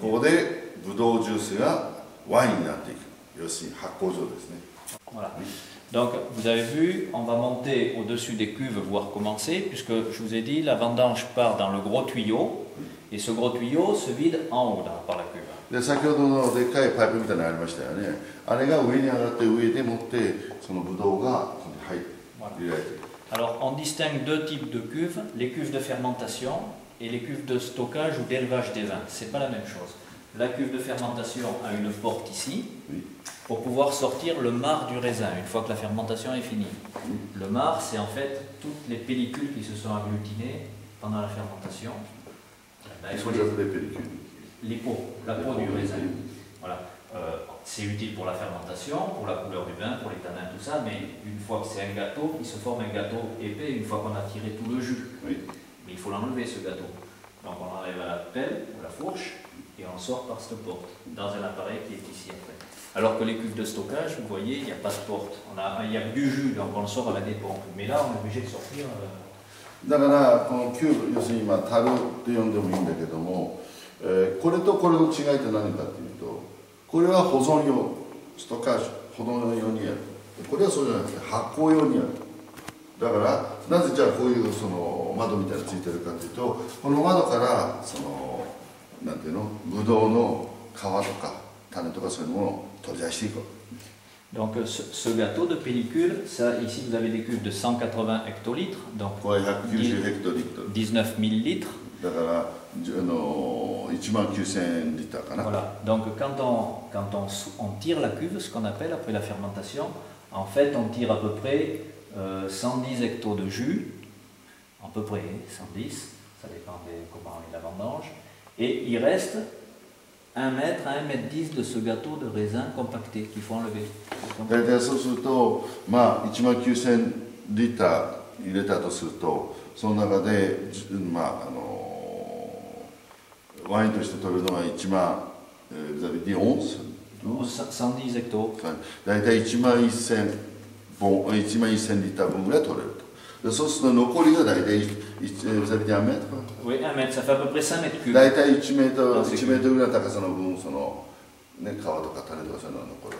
ここでブドウジュースがワインになっていく。要するに発酵場ですね。Voilà. Donc, vous avez vu, on va monter au-dessus des cuves, voir commencer, puisque je vous ai dit, la vendange part dans le gros tuyau, et ce gros tuyau se vide en haut par la cuve. で先ほどのでっかいパイプみたいなのありましたよね。あれが上に上がって上で持ってそのブドウがここに入れられている。Alors, on distingue deux types de cuves, les cuves de fermentation et les cuves de stockage ou d'élevage des vins. C'est pas la même chose. La cuve de fermentation a une porte ici, pour pouvoir sortir le marc du raisin, une fois que la fermentation est finie. Le marc, c'est en fait toutes les pellicules qui se sont agglutinées pendant la fermentation. Les peaux, la peau du raisin. Voilà. C'est utile pour la fermentation, pour la couleur du vin, pour les tanins, tout ça, mais une fois que c'est un gâteau, il se forme un gâteau épais une fois qu'on a tiré tout le jus. Mais il faut l'enlever, ce gâteau. Donc on enlève à la pelle ou la fourche et on sort par cette porte, dans un appareil qui est ici en fait. Alors que les cuves de stockage, vous voyez, il n'y a pas de porte. Il y a du jus, donc on le sort avec des pompes. Mais là, on est obligé de sortir. だからこのキューブ、要するに今樽って呼んでもいいんだけども、これとこれの違いって何かっていうと、これは保存用、ストカージュ、保存用にやる。これはそうじゃなくて発酵用にやる。だからなぜじゃあこういうその窓みたいなのついてるかというと、この窓からそのなんていうの、ブドウの皮とか種とかそういうのを取り出していく。Donc ce gâteau de pellicule, ça, ici vous avez des cuves de 180 hectolitres, donc 190ヘクトリットル。19 millilitres. だから19000リッターかな。Voilà. Donc quand on tire la cuve, ce qu'on appelle après la fermentation, en fait on tire à peu près 110 hectos de jus, à peu près 110, ça dépend de comment est la vendange, et il reste 1 mètre à 1 mètre 10 de ce gâteau de raisin compacté qu'il faut enlever. 大体そうすると、まあ19000リッター入れたとすると、その中で、まあワインとして取るのは1万、vous avez dit 11 110 hectos。大体1万1000本、1万1000リッター分ぐらい取れると。でそうすると残りが大体、vous avez dit 1 mètre Oui, 1 mètre, ça fait à peu près 5 mètres cubes. 大体1メートルぐらいの高さの分、そのね、皮とか種とかそういうのが残る。